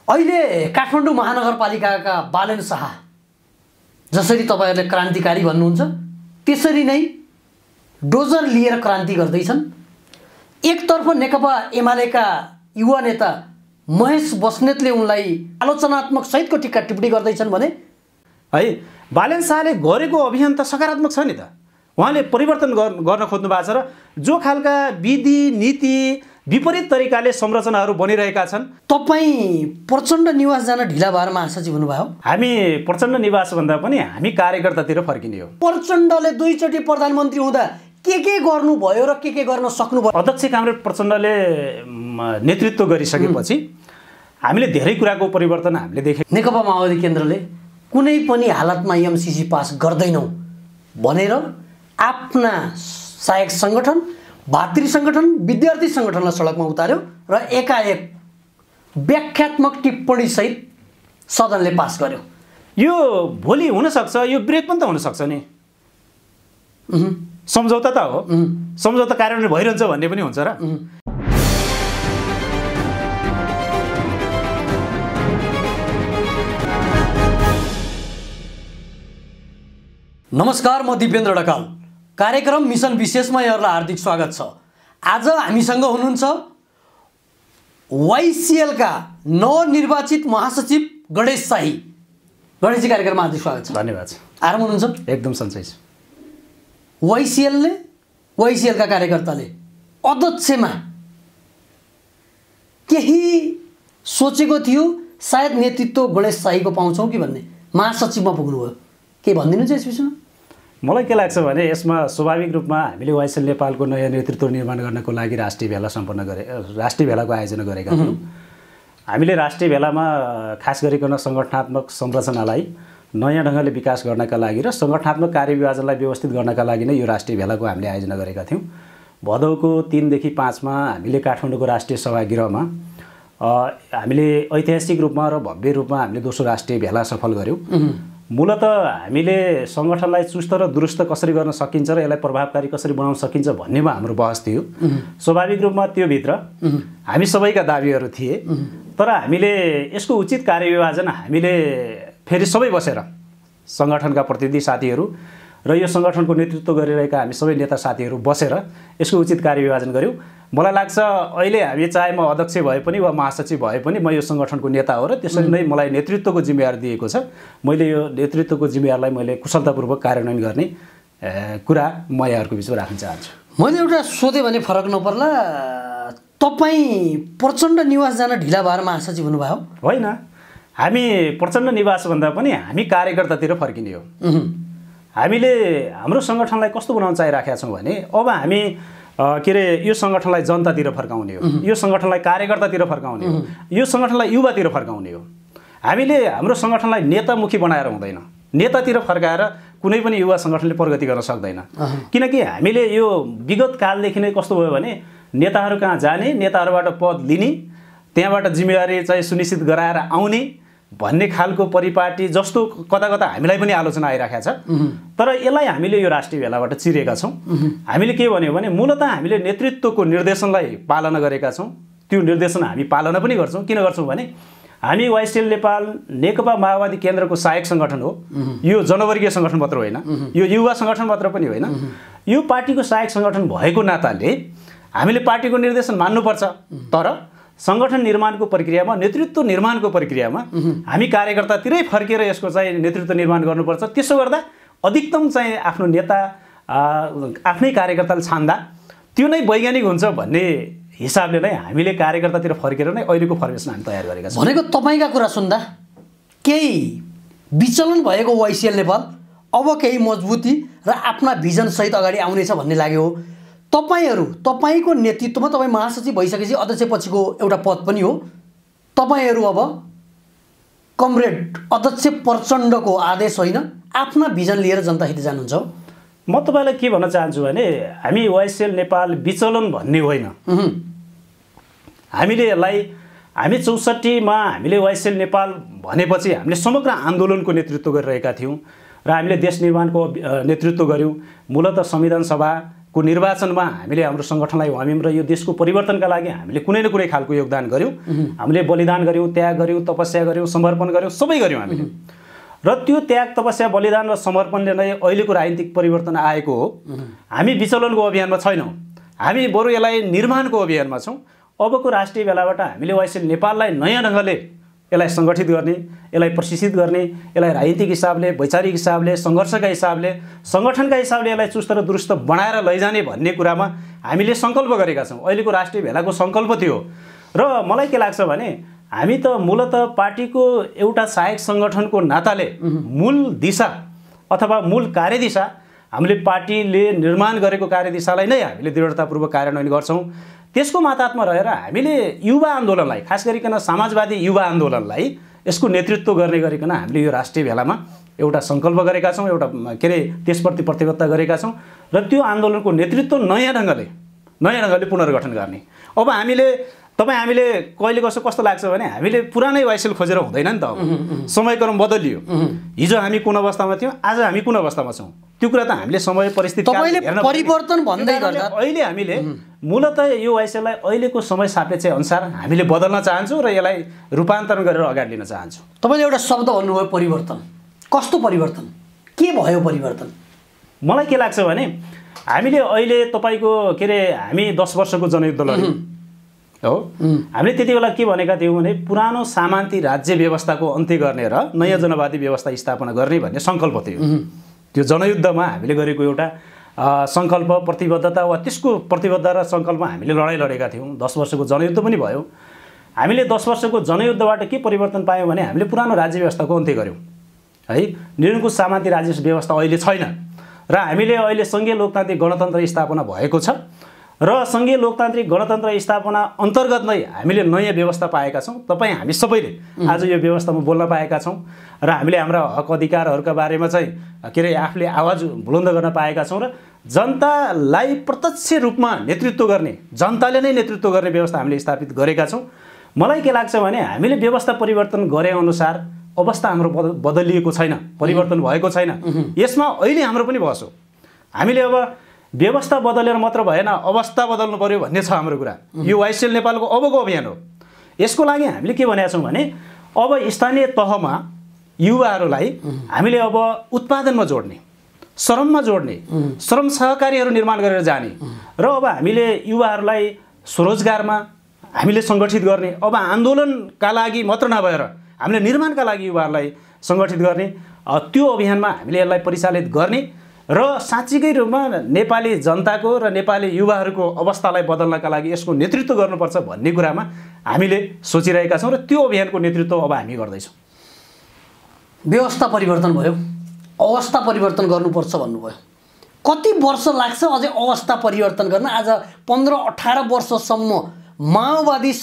अहिले काठमाडौँ महानगरपालिकाका बालेन शाह जसरी तपाईहरुले क्रान्तिकारी भन्नुहुन्छ त्यसरी नै डोजर लिएर क्रान्ति गर्दैछन्। एकतर्फ नेकपा एमालेका युवा नेता महेश बस्नेतले उनलाई आलोचनात्मक सहितको टिक्का टिप्पणी गर्दैछन् भने है बालेन शाहले गरेको अभियान त सकारात्मक छ नि त। उहाँले परिवर्तन गर्न खोज्नु भएको छ र जो खालका विधि नीति विपरीत तरिकाले संरचनाहरू बनिरहेका छन्। तपाई प्रचण्ड निवास जान ढिला भएर महासचिव हुनुभयो। हामी प्रचण्ड निवास भन्दा पनि हामी कार्यकर्तातिर फर्किने हो। प्रचण्डले दुईचोटि प्रधानमन्त्री हुँदा के गर्नुभयो र के गर्न सक्नुभयो? अध्यक्ष कामरेड प्रचण्डले नेतृत्व गरिसकेपछि हामीले धेरै कुराको परिवर्तन हामीले देख्यौं। नेकपा माओवादी केन्द्रले कुनै पनि हालतमा एमसीसी पास गर्दैनौं भनेर आफ्ना सहायक संगठन, भातृ संगठन, विद्यार्थी संगठनलाई सडकमा उतार्यो र एकाएक व्याख्यात्मक टिप्पणी सहित सदनले पास गर्यो। यो भोलि हुन सक्छ, यो ब्रेक पनि त हुन सक्छ नि। सम्झौता त हो, सम्झौता कार्यान्वयन भइरहन्छ भन्ने पनि हुन्छ र। नमस्कार, म दिपेन्द्र ढकाल। कार्यक्रम मिसन विशेषमा यहाँहरुलाई हार्दिक स्वागत छ। आज हामीसँग हुनुहुन्छ वाइसिएल का नवनिर्वाचित महासचिव गणेश शाही। गणेशजी, कार्यक्रममा हार्दिक स्वागत छ। धन्यवाद। आराम हुनुहुन्छ? एकदम सन्चै छु। वाइसिएल का कार्यकर्ताले अध्यक्षमा केही सोचेको थियो, सायद नेतृत्व गणेश शाहीको पाउँछौं कि भन्ने, महासचिवमा पुग्नुभयो। के भनिदिनुहुन्छ यस विषयमा? मलाई के लाग्छ भने यसमा स्वाभाविक रूपमा हामीले वाइसिएल नेपालको नयाँ नेतृत्व निर्माण गर्नको लागि राष्ट्रिय भेलाको आयोजना गरेका थियौँ। हामीले राष्ट्रिय भेलामा खास गरिकन संगठनात्मक संरचनालाई नयाँ ढङ्गले विकास गर्नका लागि र संगठनात्मक कार्यविभाजनलाई व्यवस्थित गर्नका लागि नै यो राष्ट्रिय भेलाको हामीले आयोजना गरेका थियौँ। भदौको 3 देखि 5 मा हामीले काठमाडौँको राष्ट्रिय सभागृहमा हामीले ऐतिहासिक रूपमा र भव्य रूपमा हामीले दोस्रो राष्ट्रिय भेला सफल गर्यौँ। मूलतः हामीले संगठनलाई चुस्त र दुरुस्त कसरी गर्न सकिन्छ र यसलाई प्रभावकारी कसरी बनाउन सकिन्छ भन्नेमा हाम्रो बहस थियो। स्वाभाविक रूपमा त्यो भित्र हामी सबैका दाबीहरू थिए, तर हामीले यसको उचित कार्यविभाजन हामीले फेरि सबै बसेर संगठनका प्रतिनिधि साथीहरू र यो संगठनको नेतृत्व गरिरहेका हामी सबै नेता साथीहरू बसेर यसको उचित कार्यविभाजन गर्यौँ। मलाई लाग्छ अहिले हामी चाहे म अध्यक्ष भए पनि वा महासचिव भए पनि म यो संगठनको नेता हो र त्यसरी नै मलाई नेतृत्वको जिम्मेवारी दिएको छ। मैले यो नेतृत्वको जिम्मेवारीलाई मैले कुशलतापूर्वक कार्यान्वयन गर्ने कुरा म यहाँहरुको बिचमा राख्न चाहन्छु। मैले एउटा सोधे भने फरक नपर्ला, तपाई प्रचण्ड निवास जान ढिला भएर महासचिव हुनुभयो? होइन, हामी प्रचण्ड निवास भन्दा पनि हामी कार्यकर्तातिर फर्किने हो। हामीले हाम्रो संगठनलाई कस्तो बनाउन चाहिराखेका छौं भने अब हामी यो संगठनलाई जनतातिर फर्काउने हो, यो संगठनलाई कार्यकर्तातिर फर्काउने हो, यो संगठनलाई युवातिर फर्काउने हो। हामीले हाम्रो संगठनलाई नेतामुखी बनाएर हुँदैन, नेतातिर फर्काएर कुनै पनि युवा संगठनले प्रगति गर्न सक्दैन। किनकि हामीले यो विगत कालदेखि नै कस्तो भयो भने नेताहरू कहाँ जाने, नेताहरूबाट पद लिने, त्यहाँबाट जिम्मेवारी चाहिँ सुनिश्चित गराएर आउने भन्ने खालको परिपाटी जस्तो कता कता हामीलाई पनि आलोचना आइराखेको छ। तर यसलाई हामीले यो राष्ट्रिय भेलाबाट चिरेका छौं। हामीले के भन्यो भने मूलतः हामीले नेतृत्वको निर्देशनलाई पालना गरेका छौं। त्यो निर्देशन हामी पालना पनि गर्छौं। किन गर्छौं भने हामी वाइसिएल नेपाल नेकपा माओवादी केन्द्रको सहायक संगठन हो। यो जनवर्गीय संगठन मात्र होइन, यो युवा संगठन मात्र पनि होइन। यो पार्टीको सहायक संगठन भएको नाताले हामीले पार्टीको निर्देशन मान्नुपर्छ। तर संगठन निर्माणको प्रक्रियामा, नेतृत्व निर्माणको प्रक्रियामा हामी कार्यकर्तातिरै फर्केर यसको चाहिँ नेतृत्व निर्माण गर्नुपर्छ। त्यसो गर्दा अधिकतम चाहिँ आफ्नो नेता आफ्नै कार्यकर्ताले छान्दा त्यो नै वैज्ञानिक हुन्छ भन्ने हिसाबले नै हामीले कार्यकर्तातिर फर्केर नै अहिलेको फर्मेसन हामी तयार गरेका छौं। भनेको तपाईका कुरा सुन्दा केही विचलन भएको वाइसिएल नेपाल अब केही मजबुती र आफ्ना भिजन सहित अगाडि आउनेछ भन्ने लाग्यो हो। तपाईको नेतृत्वमा तपाई महासचिव भइसकेपछि अध्यक्षपछिको एउटा पद पनि हो। तपाईहरु अब कमरेड अध्यक्ष प्रचण्डको आदेश होइन, आफ्ना भिजन लिएर जनता हित जानुहुन्छ। म तपाईलाई के भन्न चाहन्छु भने हामी वाइसिएल नेपाल विचलन भन्ने होइन। हामीले यसलाई हामी 64 मा हामीले वाइसिएल नेपाल भनेपछि हामीले समग्र आन्दोलनको नेतृत्व गरिरहेका थियौं र हामीले देश निर्माणको नेतृत्व गर्यौं। मूलतः संविधान सभा को निर्वाचनमा हामीले हाम्रो सङ्गठनलाई हमिम र यो देशको परिवर्तनका लागि हामीले कुनै न कुनै खालको योगदान गऱ्यौँ, हामीले बलिदान गऱ्यौँ, त्याग गऱ्यौँ, तपस्या गऱ्यौँ, समर्पण गऱ्यौँ, सबै गऱ्यौँ हामीले। र त्यो त्याग, तपस्या, बलिदान र समर्पणले नै अहिलेको राजनीतिक परिवर्तन आएको हो। हामी विचलनको अभियानमा छैनौँ, हामी बरु यसलाई निर्माणको अभियानमा छौँ। अबको राष्ट्रिय बेलाबाट हामीले वाइसिएल नेपाललाई नयाँ ढङ्गले यसलाई सङ्गठित गर्ने, यसलाई प्रशिक्षित गर्ने, यसलाई राजनीतिक हिसाबले, वैचारिक हिसाबले, सङ्घर्षका हिसाबले, सङ्गठनका हिसाबले यसलाई चुस्त र दुरुस्त बनाएर लैजाने भन्ने कुरामा हामीले सङ्कल्प गरेका छौँ। अहिलेको राष्ट्रिय भेलाको सङ्कल्प थियो। र मलाई के लाग्छ भने हामी त मूलतः पार्टीको एउटा सहायक सङ्गठनको नाताले मूल दिशा अथवा मूल कार्यदिशा हामीले पार्टीले निर्माण गरेको कार्यदिशालाई नै हामीले दृढतापूर्वक कार्यान्वयन गर्छौँ। त्यसको मातात्मा रहेर हामीले युवा आन्दोलनलाई, खास गरिकन समाजवादी युवा आन्दोलनलाई यसको नेतृत्व गर्ने गरिकन हामीले यो राष्ट्रिय भेलामा एउटा सङ्कल्प गरेका छौँ, एउटा त्यसप्रति प्रतिबद्धता गरेका छौँ। र त्यो आन्दोलनको नेतृत्व नयाँ ढङ्गले पुनर्गठन गर्ने। अब हामीले कहिले कस्तो लाग्छ भने हामीले पुरानै वाइसिएल खोजेर हुँदैन नि त। अब समयक्रम बदलियो। हिजो हामी कुन अवस्थामा थियौँ, आज हामी कुन अवस्थामा छौँ, त्यो कुरा त हामीले समय परिस्थिति परिवर्तन भन्दै गर्दा अहिले हामीले मूलतः यो वाइसिएललाई अहिलेको समय सापेक्ष अनुसार हामीले बदल्न चाहन्छौँ र यसलाई रूपान्तरण गरेर अगाडि लिन चाहन्छौँ। तपाईँले एउटा शब्द भन्नुभयो परिवर्तन। कस्तो परिवर्तन, के भयो परिवर्तन? मलाई के लाग्छ भने हामीले अहिले तपाईँको हामी 10 वर्षको जनयुद्ध लड्यौँ हो। हामीले त्यति बेला के भनेका थियौँ भने पुरानो सामन्ती राज्य व्यवस्थाको अन्त्य गर्ने र नयाँ जनवादी व्यवस्था स्थापना गर्ने भन्ने सङ्कल्प थियो। त्यो जनयुद्धमा हामीले गरेको एउटा सङ्कल्प, प्रतिबद्धता वा त्यसको प्रतिबद्धता र सङ्कल्पमा हामीले लडाइँ लडेका थियौँ। 10 वर्षको जनयुद्ध पनि भयो। हामीले 10 वर्षको जनयुद्धबाट के परिवर्तन पायौँ भने हामीले पुरानो राज्य व्यवस्थाको अन्त्य गऱ्यौँ है। निरङ्कुश सामन्ती राज्य व्यवस्था अहिले छैन र हामीले अहिले सङ्घीय लोकतान्त्रिक गणतन्त्र स्थापना भएको छ र सङ्घीय लोकतान्त्रिक गणतन्त्र स्थापना अन्तर्गत नै हामीले नयाँ व्यवस्था पाएका छौँ। हामी सबैले आज यो व्यवस्थामा बोल्न पाएका छौँ र हामीले हाम्रा हक अधिकारहरूका बारेमा चाहिँ आफूले आवाज बुलन्द गर्न पाएका छौँ र जनतालाई प्रत्यक्ष रूपमा नेतृत्व गर्ने, जनताले नै नेतृत्व गर्ने व्यवस्था हामीले स्थापित गरेका छौँ। मलाई के लाग्छ भने हामीले व्यवस्था परिवर्तन गरे अनुसार अवस्था हाम्रो बदलिएको छैन, परिवर्तन भएको छैन। यसमा अहिले हाम्रो पनि बहस हो। हामीले अब व्यवस्था बदलेर मात्र भएन, अवस्था बदल्नु पर्यो भन्ने छ हाम्रो कुरा। यो वाइसिएल नेपालको अबको अभियान हो। यसको लागि हामीले के भनेका छौँ भने अब स्थानीय तहमा युवाहरूलाई हामीले अब उत्पादनमा जोड्ने, श्रममा जोड्ने, श्रम सहकारीहरू निर्माण गरेर जाने र अब हामीले युवाहरूलाई स्वरोजगारमा हामीले सङ्गठित गर्ने, अब आन्दोलनका लागि मात्र नभएर हामीले निर्माणका लागि युवाहरूलाई सङ्गठित गर्ने, त्यो अभियानमा हामीले यसलाई परिचालित गर्ने र साँच्चीकै रूपमा नेपाली जनताको र नेपाली युवाहरूको अवस्थालाई बदल्नका लागि यसको नेतृत्व गर्नुपर्छ भन्ने कुरामा हामीले सोचिरहेका छौँ र त्यो अभियानको नेतृत्व अब हामी गर्दैछौँ। व्यवस्था परिवर्तन भयो, अवस्था परिवर्तन गर्नुपर्छ भन्नुभयो। कति वर्ष लाग्छ अझै अवस्था परिवर्तन गर्न? आज 15-18 वर्षसम्म माओवादी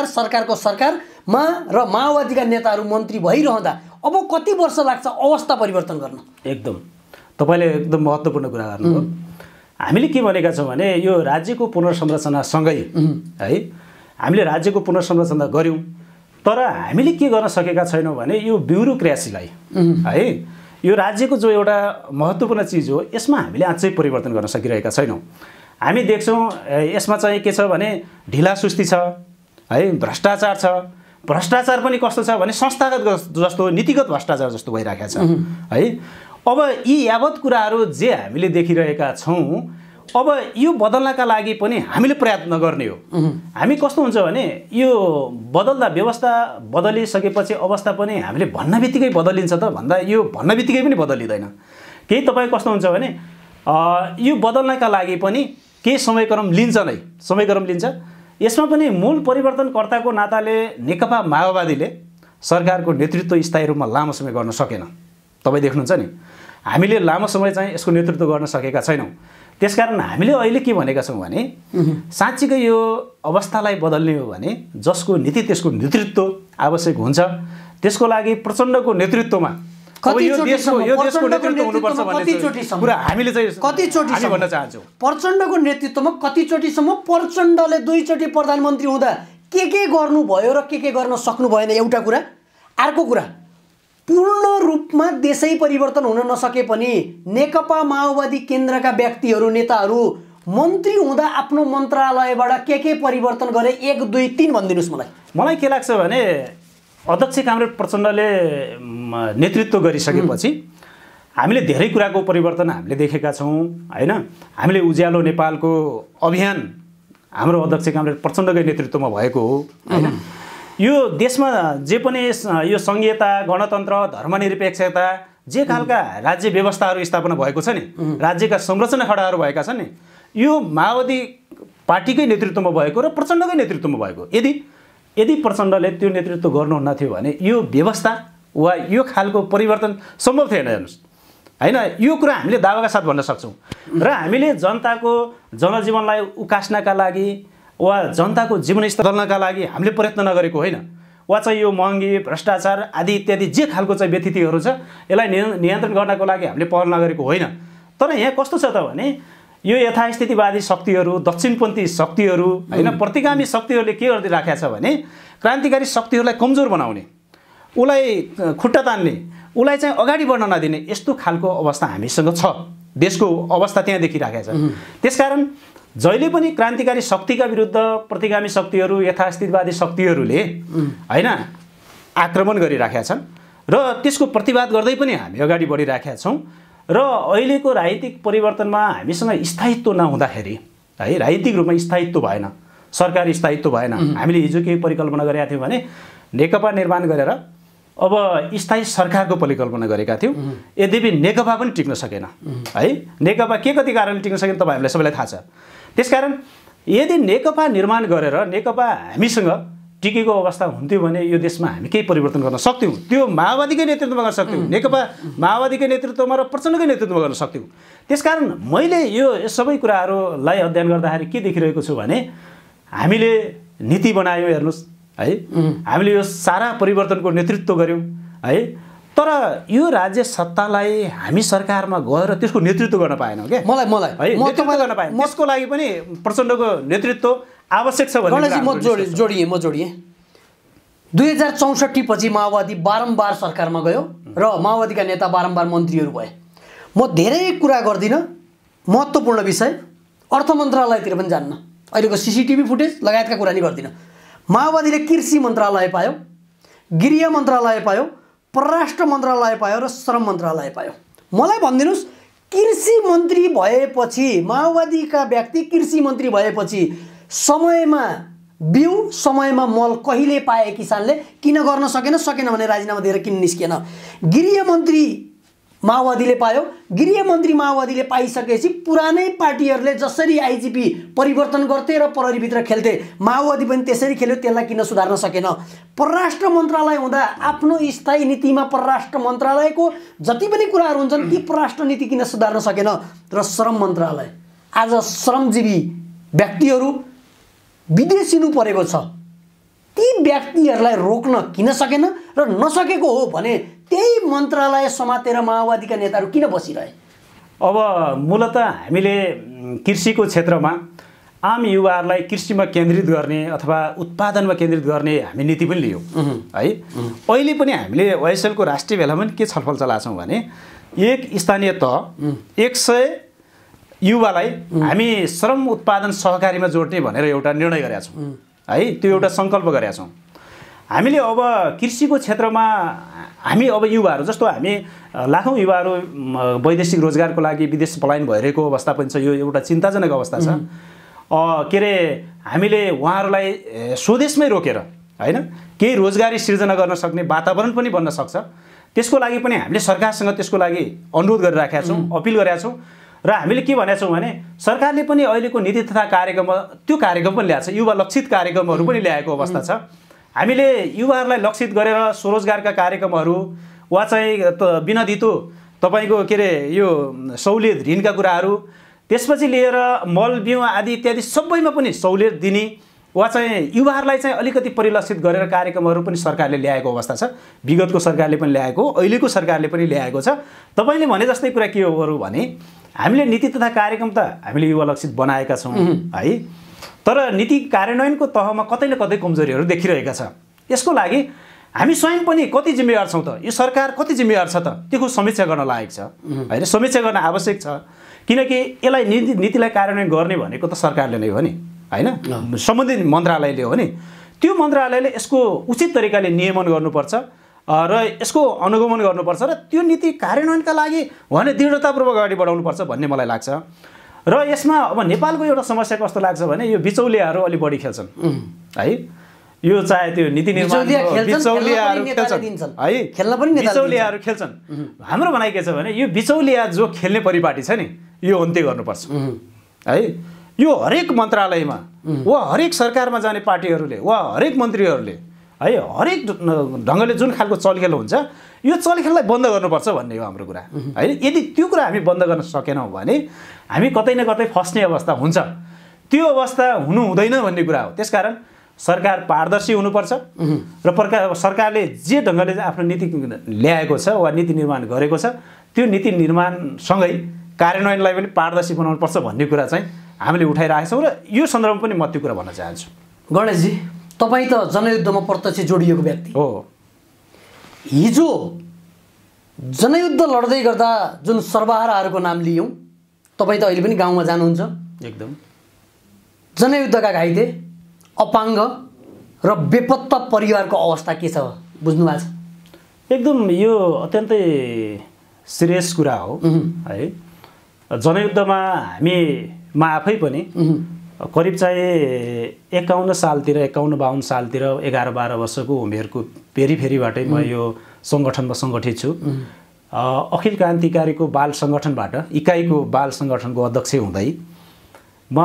सरकारमा र माओवादीका नेताहरू मन्त्री भइरहँदा अब कति वर्ष लाग्छ अवस्था परिवर्तन गर्न? एकदम तपाईँले एकदम महत्त्वपूर्ण कुरा गर्नुभयो। हामीले के भनेका छौँ भने यो राज्यको पुनर्संरचनासँगै है हामीले राज्यको पुनर्संरचना गऱ्यौँ, तर हामीले के गर्न सकेका छैनौँ भने यो ब्युरोक्रेसीलाई है, यो राज्यको जो एउटा महत्त्वपूर्ण चिज हो यसमा हामीले अझै परिवर्तन गर्न सकिरहेका छैनौँ। हामी देख्छौँ यसमा चाहिँ के छ भने ढिलासुस्ती छ है, भ्रष्टाचार छ। भ्रष्टाचार पनि कस्तो छ भने संस्थागत जस्तो, नीतिगत भ्रष्टाचार जस्तो भइरहेको छ है। अब यी यावत कुराहरू जे हामीले देखिरहेका छौँ, अब यो बदल्नका लागि पनि हामीले प्रयत्न गर्ने हो। हामी कस्तो हुन्छ भने यो बदल्दा व्यवस्था बदलिसकेपछि अवस्था पनि हामीले भन्न बित्तिकै बदलिन्छ त भन्दा यो भन्न बित्तिकै पनि बदलिँदैन। केही तपाईँ कस्तो हुन्छ भने यो बदल्नका लागि पनि केही समयक्रम लिन्छ। यसमा पनि मूल परिवर्तनकर्ताको नाताले नेकपा माओवादीले सरकारको नेतृत्व स्थायी रूपमा लामो समय गर्न सकेन। तपाईँ देख्नुहुन्छ नि, हामीले लामो समय चाहिँ यसको नेतृत्व गर्न सकेका छैनौँ। त्यसकारण हामीले अहिले के भनेका छौँ भने साँच्चीकै यो अवस्थालाई बदल्ने हो भने जसको नीति त्यसको नेतृत्व आवश्यक हुन्छ। त्यसको लागि प्रचण्डको नेतृत्वमा भन्न चाहन्छौँ। प्रचण्डको नेतृत्वमा कतिचोटिसम्म प्रचण्डले 2 चोटि प्रधानमन्त्री हुँदा के गर्नुभयो र के गर्न सक्नु भएन एउटा कुरा। अर्को कुरा पूर्ण रूपमा देशै परिवर्तन हुन नसके पनि नेकपा माओवादी केन्द्रका व्यक्तिहरू नेताहरू मन्त्री हुँदा आफ्नो मन्त्रालयबाट के परिवर्तन गरे 1 2 3 भनिदिनुस् मलाई के लाग्छ भने अध्यक्ष कामरेड प्रचण्डले नेतृत्व गरिसकेपछि हामीले धेरै कुराको परिवर्तन हामीले देखेका छौँ हैन। हामीले उज्यालो नेपालको अभियान हाम्रो अध्यक्ष कामरेड प्रचण्डकै नेतृत्वमा भएको हो हैन। यो देशमा जे पनि यो संघीयता गणतन्त्र धर्मनिरपेक्षता जे खालका राज्य व्यवस्थाहरू स्थापना भएको छ नि, राज्यका संरचना खडाहरू भएका छन् नि, यो माओवादी पार्टीकै नेतृत्वमा भएको र प्रचण्डकै नेतृत्वमा भएको। यदि प्रचण्डले त्यो नेतृत्व गर्नुहुन्न थियो भने यो व्यवस्था वा यो खालको परिवर्तन सम्भव थिएन। हेर्नुहोस् हैन, यो कुरा हामीले दावाका साथ भन्न सक्छौँ र हामीले जनताको जनजीवनलाई उकास्नका लागि वा जनताको जीवनस्तर बदल्नका लागि हामीले प्रयत्न नगरेको होइन, वा चाहिँ यो महँगी भ्रष्टाचार आदि इत्यादि जे खालको चाहिँ व्यतिथिहरू छ यसलाई नियन्त्रण गर्नको लागि हामीले पहल नगरेको होइन। तर यहाँ कस्तो छ त भने यो यथास्थितिवादी शक्तिहरू, दक्षिणपन्थी शक्तिहरू हैन, प्रतिगामी शक्तिहरूले के गरिराखेका छ भने क्रान्तिकारी शक्तिहरूलाई कमजोर बनाउने, उसलाई खुट्टा तान्ने, उसलाई चाहिँ अगाडि बढ्न नदिने यस्तो खालको अवस्था हामीसँग छ। देशको अवस्था त्यहाँ देखिराखेको छ। त्यसकारण जहिले पनि क्रान्तिकारी शक्तिका विरुद्ध प्रतिगामी शक्तिहरू, यथास्थितिवादी शक्तिहरूले हैन आक्रमण गरिराखेका छन् र त्यसको प्रतिवाद गर्दै पनि हामी अगाडि बढिराखेका छौँ। र अहिलेको राजनीतिक परिवर्तनमा हामीसँग स्थायित्व नहुँदाखेरि है, राजनीतिक रूपमा स्थायित्व भएन, सरकारी स्थायित्व भएन। हामीले हिजो के परिकल्पना गरेका थियौँ भने नेकपा निर्माण गरेर अब स्थायी सरकारको परिकल्पना गरेका थियौँ। यद्यपि नेकपा पनि टिक्न सकेन है। नेकपा के कति कारणले टिक्न सकेन तपाईँहरूलाई सबैलाई थाहा छ। त्यसकारण यदि नेकपा निर्माण गरेर नेकपा हामीसँग टिकेको अवस्था हुन्थ्यो भने यो देशमा हामी केही परिवर्तन गर्न सक्थ्यौँ। त्यो माओवादीकै नेतृत्वमा गर्न सक्थ्यौँ, नेकपा माओवादीकै नेतृत्वमा र प्रचण्डकै नेतृत्वमा गर्न सक्थ्यौँ। त्यसकारण मैले यो सबै कुराहरूलाई अध्ययन गर्दाखेरि के देखिरहेको छु भने हामीले नीति बनायौँ, हेर्नुहोस् है, हामीले यो सारा परिवर्तनको नेतृत्व गऱ्यौँ है। तर यो राज्य सत्तालाई हामी सरकारमा गएर त्यसको नेतृत्व गर्न पाएनौँ क्या। मलाई है, नेतृत्व गर्न पाएन। त्यसको लागि पनि प्रचण्डको नेतृत्व आवश्यक छ भन्ने म जोडिएँ 2064 पछि माओवादी बारम्बार सरकारमा गयो र माओवादीका नेता बारम्बार मन्त्रीहरू भए। म धेरै कुरा गर्दिनँ, महत्त्वपूर्ण विषय अर्थ मन्त्रालयतिर पनि जान्न, अहिलेको CCTV फुटेज लगायतका कुरा नि गर्दिनँ। माओवादीले कृषि मन्त्रालय पायो, गृह मन्त्रालय पायो, परराष्ट्र मन्त्रालय पायो र श्रम मन्त्रालय पायो। मलाई भनिदिनुहोस्, कृषि मन्त्री भएपछि माओवादीका व्यक्ति कृषि मन्त्री भएपछि समयमा बिउ समयमा मल कहिले पाए किसानले? किन गर्न सकेन भने राजीनामा दिएर किन निस्केन? गृह मन्त्री माओवादीले पायो, गृह मन्त्री माओवादीले पाइसकेपछि पुरानै पार्टीहरूले जसरी IGP परिवर्तन गर्थे र प्रहरीभित्र खेल्थे, माओवादी पनि त्यसरी खेल्यो, त्यसलाई किन सुधार्न सकेन? परराष्ट्र मन्त्रालय हुँदा आफ्नो स्थायी नीतिमा परराष्ट्र मन्त्रालयको जति पनि कुराहरू हुन्छन् ती परराष्ट्र नीति किन सुधार्न सकेन? र श्रम मन्त्रालय, आज श्रमजीवी व्यक्तिहरू विदेशिनु परेको छ, ती व्यक्तिहरूलाई रोक्न किन सकेन? र नसकेको हो भने त्यही मन्त्रालय समातेर माओवादीका नेताहरू किन बसिरहे? अब मूलत हामीले कृषिको क्षेत्रमा आम युवाहरूलाई कृषिमा केन्द्रित गर्ने अथवा उत्पादनमा केन्द्रित गर्ने हामी नीति पनि लियौँ है। अहिले पनि हामीले YSLको राष्ट्रिय भेलामा के छलफल चलाएको छौँ भने एक स्थानीय तह 100 युवालाई हामी श्रम उत्पादन सहकारीमा जोड्ने भनेर एउटा निर्णय गरेका छौँ है। त्यो एउटा सङ्कल्प गरेका छौँ। हामीले अब कृषिको क्षेत्रमा हामी अब युवाहरू जस्तो हामी लाखौँ युवाहरू वैदेशिक रोजगारको लागि विदेश पलायन भइरहेको अवस्था पनि छ। यो एउटा चिन्ताजनक अवस्था छ। के अरे हामीले उहाँहरूलाई स्वदेशमै रोकेर हैन केही रोजगारी सिर्जना गर्न सक्ने वातावरण पनि बन्न सक्छ। त्यसको लागि पनि हामीले सरकारसँग त्यसको लागि अनुरोध गरिराखेका छौँ, अपिल गरेका छौँ। र हामीले के भनेका छौँ भने सरकारले पनि अहिलेको नीति तथा कार्यक्रममा त्यो कार्यक्रम पनि ल्याएको छ, युवा लक्षित कार्यक्रमहरू पनि ल्याएको अवस्था छ। हामीले युवाहरूलाई लक्षित गरेर स्वरोजगारका कार्यक्रमहरू वा चाहिँ बिना धितो तपाईँको के अरे यो सहुलियत ऋणका कुराहरू, त्यसपछि लिएर मल बिउ आदि इत्यादि सबैमा पनि सहुलियत दिने वा चाहिँ युवाहरूलाई चाहिँ अलिकति परिलक्षित गरेर कार्यक्रमहरू पनि सरकारले ल्याएको अवस्था छ। विगतको सरकारले पनि ल्याएको, अहिलेको सरकारले पनि ल्याएको छ। तपाईँले भने जस्तै कुरा के हो भने हामीले नीति तथा कार्यक्रम त हामीले युवा लक्षित बनाएका छौँ है। तर नीति कार्यान्वयनको तहमा कतै न कतै कमजोरीहरू देखिरहेका छ। यसको लागि हामी स्वयं पनि कति जिम्मेवार छौँ त, यो सरकार कति जिम्मेवार छ त, त्यो समीक्षा गर्न लागेको छ होइन। समीक्षा गर्न आवश्यक छ, किनकि यसलाई नीतिलाई कार्यान्वयन गर्ने भनेको त सरकारले नै हो नि होइन, सम्बन्धित मन्त्रालयले हो नि। त्यो मन्त्रालयले यसको उचित तरिकाले नियमन गर्नुपर्छ र यसको अनुगमन गर्नुपर्छ र त्यो नीति कार्यान्वयनका लागि उहाँले दृढतापूर्वक अगाडि बढाउनुपर्छ भन्ने मलाई लाग्छ। र यसमा अब नेपालको एउटा समस्या कस्तो लाग्छ भने यो बिचौलियाहरू अलि बढी खेल्छन् है। यो चाहे त्यो नीति निर्माण बिचौलियाहरू खेल्छन् है, बिचौलियाहरू खेल्छन्। हाम्रो भनाइ के छ भने यो बिचौलिया जो खेल्ने परिपाटी छ नि यो अन्त्य गर्नुपर्छ है। यो हरेक मन्त्रालयमा वा हरेक सरकारमा जाने पार्टीहरूले वा हरेक मन्त्रीहरूले है हरेक ढङ्गले जुन खालको चलखेल हुन्छ यो चलखेललाई बन्द गर्नुपर्छ भन्ने हो हाम्रो कुरा है। यदि त्यो कुरा हामी बन्द गर्न सकेनौँ भने हामी कतै न कतै फस्ने अवस्था हुन्छ, त्यो अवस्था हुनु हुँदैन भन्ने कुरा हो। त्यसकारण सरकार पारदर्शी हुनुपर्छ र सरकारले जे ढङ्गले आफ्नो नीति ल्याएको छ वा नीति निर्माण गरेको छ त्यो नीति निर्माणसँगै कार्यान्वयनलाई पनि पारदर्शी बनाउनुपर्छ भन्ने कुरा चाहिँ हामीले उठाइरहेका छौँ र यो सन्दर्भमा पनि म त्यो कुरा भन्न चाहन्छु। गणेशजी, तपाईँ त जनयुद्धमा प्रत्यक्ष जोडिएको व्यक्ति हो। हिजो जनयुद्ध लड्दै गर्दा जुन सर्वहाराहरूको नाम लियौँ, तपाईँ त अहिले पनि गाउँमा जानुहुन्छ, एकदम जनयुद्धका घाइते, अपाङ्ग र बेपत्ता परिवारको अवस्था के छ बुझ्नु भएको छ? एकदम यो अत्यन्तै सिरियस कुरा हो है। जनयुद्धमा म आफै पनि करिब चाहिँ 51 सालतिर 51-52 सालतिर 11-12 वर्षको उमेरको फेरिबाटै म यो सङ्गठनमा सङ्गठित छु। अखिल क्रान्तिकारीको बाल सङ्गठनबाट इकाइको बाल सङ्गठनको अध्यक्ष हुँदै म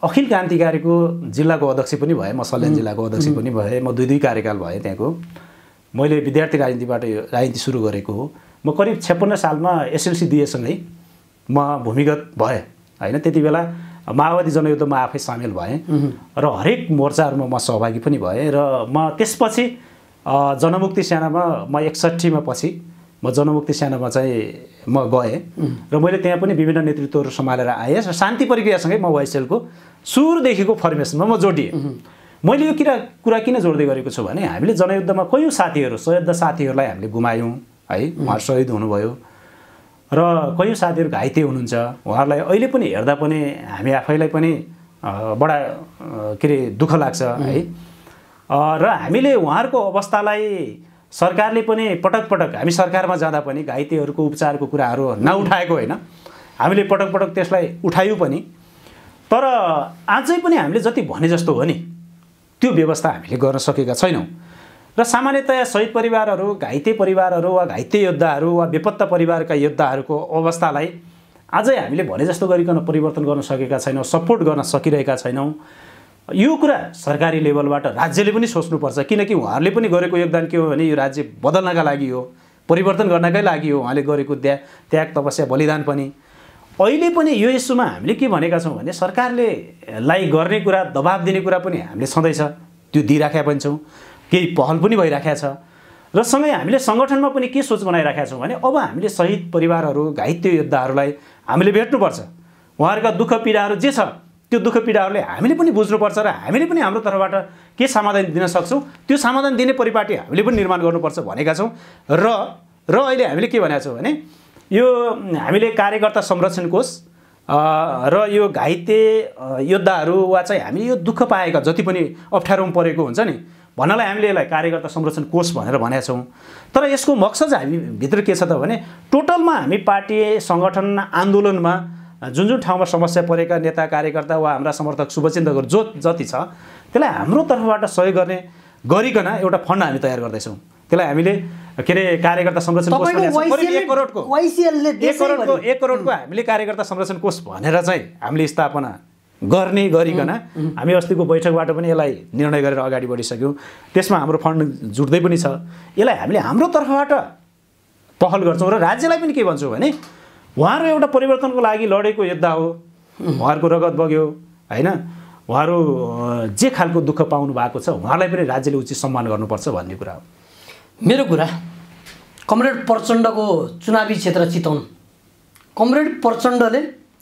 अखिल क्रान्तिकारीको जिल्लाको अध्यक्ष पनि भएँ, म सल्यान जिल्लाको अध्यक्ष पनि भएँ, म दुई कार्यकाल भएँ त्यहाँको। मैले विद्यार्थी राजनीति सुरु गरेको हो। म करिब 56 सालमा एसएलसी दिएसँगै म भूमिगत भएँ होइन। त्यति बेला माओवादी जनयुद्धमा आफै सामेल भएँ र हरेक मोर्चाहरूमा म सहभागी पनि भएँ र म त्यसपछि जनमुक्ति सेनामा म 61 पछि म जनमुक्ति सेनामा चाहिँ म गएँ र मैले त्यहाँ पनि विभिन्न नेतृत्वहरू सम्हालेर आएँ र शान्ति प्रक्रियासँगै म वाइसिएलको सुरुदेखिको फर्मेसनमा म जोडिएँ। मैले यो कुरा किन जोड्दै गरेको छु भने हामीले जनयुद्धमा कयौँ साथीहरू, सयद्ध साथीहरूलाई हामीले गुमायौँ है, उहाँहरू शहीद हुनुभयो र कयौँ साथीहरू घाइते हुनुहुन्छ। उहाँहरूलाई अहिले पनि हेर्दा पनि हामी आफैलाई पनि बडा दुःख लाग्छ है। र हामीले उहाँहरूको अवस्थालाई सरकारले पनि पटक हामी सरकारमा जाँदा पनि घाइतेहरूको उपचारको कुराहरू नउठाएको होइन, हामीले पटक त्यसलाई उठायौँ पनि। तर अझै पनि हामीले जति भने जस्तो हो नि त्यो व्यवस्था हामीले गर्न सकेका छैनौँ र सामान्यतया शहीद परिवारहरू, घाइते परिवारहरू वा घाइते योद्धाहरू वा बेपत्ता परिवारका योद्धाहरूको अवस्थालाई अझै हामीले भने जस्तो गरिकन परिवर्तन गर्न सकेका छैनौँ, सपोर्ट गर्न सकिरहेका छैनौँ। यो कुरा सरकारी लेभलबाट राज्यले पनि सोच्नुपर्छ, किनकि उहाँहरूले पनि गरेको योगदान के हो भने यो राज्य बदल्नका लागि हो, परिवर्तन गर्नकै लागि हो उहाँले गरेको त्याग तपस्या बलिदान पनि। अहिले पनि यो इस्युमा हामीले के भनेका छौँ भने सरकारले गर्ने कुरा, दबाब दिने कुरा पनि हामीले सधैँ त्यो दिइराखेका पनि छौँ, केही पहल पनि भइराखेको छ र सँगै हामीले सङ्गठनमा पनि के सोच बनाइराखेका छौँ भने अब हामीले शहीद परिवारहरू, घाइते योद्धाहरूलाई हामीले भेट्नुपर्छ। उहाँहरूका दुःख पीडाहरू जे छ त्यो दुःख पीडाहरूले हामीले पनि बुझ्नुपर्छ र हामीले पनि हाम्रो तर्फबाट के समाधान दिन सक्छौँ त्यो समाधान दिने परिपाटी हामीले पनि निर्माण गर्नुपर्छ भनेका छौँ। र अहिले हामीले के भनेका छौँ भने यो हामीले कार्यकर्ता संरक्षण कोष र यो घाइते योद्धाहरू वा चाहिँ हामी यो दुःख पाएका जति पनि अप्ठ्यारोमा परेको हुन्छ नि भन्नलाई हामीले यसलाई कार्यकर्ता संरक्षण कोष भनेर भनेका छौँ। तर यसको मकसद हामी भित्र के छ त भने टोटलमा हामी पार्टी सङ्गठन आन्दोलनमा जुन ठाउँमा समस्या परेका नेता कार्यकर्ता वा हाम्रा समर्थक शुभचिन्तकहरू जति छ त्यसलाई हाम्रो तर्फबाट सहयोग गरिकन एउटा फन्ड हामी तयार गर्दैछौँ। त्यसलाई हामीले कार्यकर्ता संरक्षण कोष करिब 1 करोडको हामीले कार्यकर्ता संरक्षण कोष भनेर चाहिँ हामीले स्थापना गरिकन हामी अस्तिको बैठकबाट पनि यसलाई निर्णय गरेर अगाडि बढिसक्यौँ। त्यसमा हाम्रो फन्ड जुट्दै पनि छ। यसलाई हामीले हाम्रो तर्फबाट पहल गर्छौँ र राज्यलाई पनि के भन्छौँ भने उहाँहरू एउटा परिवर्तनको लागि लडेको योद्धा हो, उहाँहरूको रगत बग्यो होइन, उहाँहरू जे खालको दुःख पाउनु भएको छ उहाँलाई पनि राज्यले उचित सम्मान गर्नुपर्छ भन्ने कुरा हो। मेरो कुरा कमरेड प्रचण्डको चुनावी क्षेत्र चितवन, कमरेड प्रचण्डले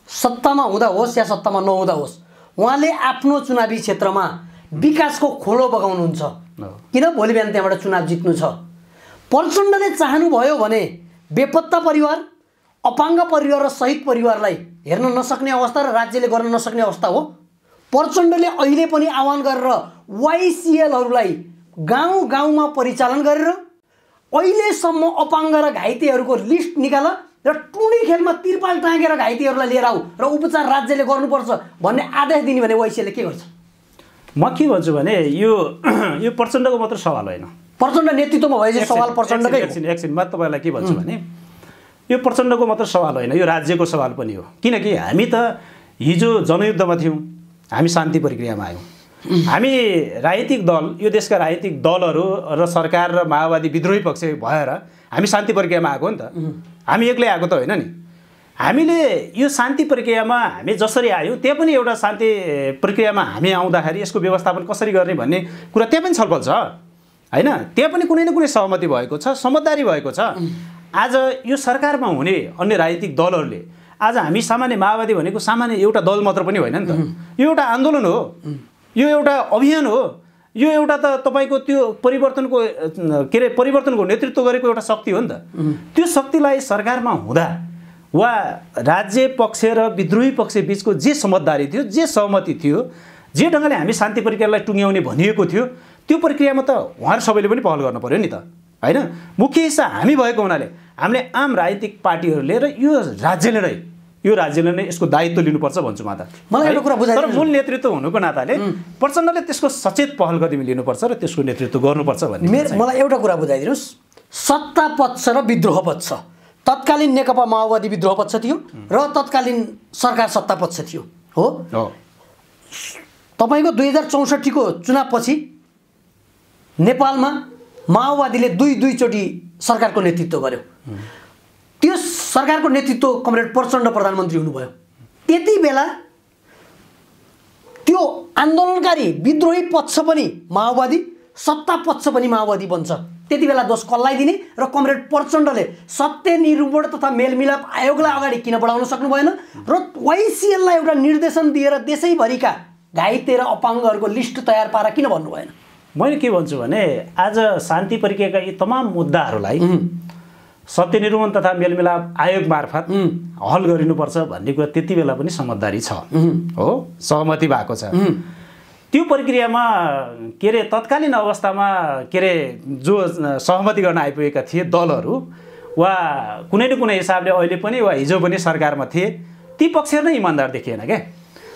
सत्तामा हुँदा होस् या सत्तामा नहुँदा होस् उहाँले आफ्नो चुनावी क्षेत्रमा विकासको खोलो बगाउनुहुन्छ किन भोलि बिहान त्यहाँबाट चुनाव जित्नु छ। प्रचण्डले चाहनुभयो भने बेपत्ता परिवार, अपाङ्ग परिवार र शहीद परिवारलाई हेर्न नसक्ने अवस्था र राज्यले गर्न नसक्ने अवस्था हो। प्रचण्डले अहिले पनि आह्वान गरेर वाइसिएलहरूलाई गाउँ गाउँमा परिचालन गरेर अहिलेसम्म अपाङ्ग र घाइतेहरूको लिस्ट निकाल र टुँडी खेलमा तिरपाल टाँगेर घाइतेहरूलाई लिएर आऊ र उपचार राज्यले गर्नुपर्छ भन्ने आदेश दिने भने वाइसिएलले के गर्छ? म के भन्छु भने यो प्रचण्डको मात्र सवाल होइन, प्रचण्ड नेतृत्वमा भएपछि सवाल प्रचण्डकै। एकछिन म तपाईँलाई के भन्छु भने यो प्रचण्डको मात्र सवाल होइन, यो राज्यको सवाल पनि हो। किनकि हामी त हिजो जनयुद्धमा थियौँ, हामी शान्ति प्रक्रियामा आयौँ। हामी राजनीतिक दल, यो देशका राजनीतिक दलहरू र सरकार र माओवादी विद्रोही पक्ष भएर हामी शान्ति प्रक्रियामा आएको नि त। हामी एक्लै आएको त होइन नि। हामीले यो शान्ति प्रक्रियामा हामी जसरी आयौँ त्यहाँ पनि एउटा शान्ति प्रक्रियामा हामी आउँदाखेरि यसको व्यवस्थापन कसरी गर्ने भन्ने कुरा त्यहाँ पनि छलफल छ होइन। त्यहाँ पनि कुनै न कुनै सहमति भएको छ, समझदारी भएको छ। आज यो सरकारमा हुने अन्य राजनीतिक दलहरूले आज हामी सामान्य माओवादी भनेको सामान्य एउटा दल मात्र पनि होइन नि त। यो एउटा आन्दोलन हो, यो एउटा अभियान हो, यो एउटा त तपाईँको त्यो परिवर्तनको परिवर्तनको नेतृत्व गरेको एउटा शक्ति हो नि त। त्यो शक्तिलाई सरकारमा हुँदा वा राज्य पक्ष र विद्रोही पक्ष बिचको जे समझदारी थियो, जे सहमति थियो, जे ढङ्गले हामी शान्ति प्रक्रियालाई टुङ्ग्याउने भनिएको थियो, त्यो प्रक्रियामा त उहाँहरू सबैले पनि पहल गर्नु पर्यो नि त होइन। मुख्य हिस्सा हामी भएको हुनाले हामीले आम राजनीतिक पार्टीहरूले र यो राज्यले नै यसको दायित्व लिनुपर्छ भन्छु म त। मलाई एउटा कुरा बुझाइदिनु। तर मूल नेतृत्व हुनुको नाताले प्रचण्डले त्यसको सचेत पहल कदमी लिनुपर्छ र त्यसको नेतृत्व गर्नुपर्छ भन्ने। मलाई एउटा कुरा बुझाइदिनुहोस्, सत्ता पक्ष र विद्रोह पक्ष, तत्कालीन नेकपा माओवादी विद्रोह पक्ष थियो र तत्कालीन सरकार सत्ता पक्ष थियो हो। तपाईँको 2064 को चुनावपछि नेपालमा माओवादीले दुईचोटि सरकारको नेतृत्व गर्यो। त्यो सरकारको नेतृत्व कमरेड प्रचण्ड प्रधानमन्त्री हुनुभयो। त्यति बेला त्यो आन्दोलनकारी विद्रोही पक्ष पनि माओवादी, सत्ता पक्ष पनि माओवादी बन्छ। त्यति बेला दोष कसलाई दिने र कमरेड प्रचण्डले सत्य निरूपण तथा मेलमिलाप आयोगलाई अगाडि किन बढाउन सक्नु भएन र वाइसिएललाई एउटा निर्देशन दिएर देशैभरिका घाइते र अपाङ्गहरूको लिस्ट तयार पारेर किन भन्नु भएन? मैले के भन्छु भने आज शान्ति प्रक्रियाका यी तमाम मुद्दाहरूलाई सत्य निरूपण तथा मेलमिलाप आयोग मार्फत हल गरिनुपर्छ भन्ने कुरा त्यति बेला पनि समझदारी छ हो, सहमति भएको छ। त्यो प्रक्रियामा के अरे तत्कालीन अवस्थामा के अरे जो सहमति गर्न आइपुगेका थिए दलहरू वा कुनै न कुनै हिसाबले अहिले पनि वा हिजो पनि सरकारमा थिए, ती पक्षहरू नै इमान्दार देखिएन क्या।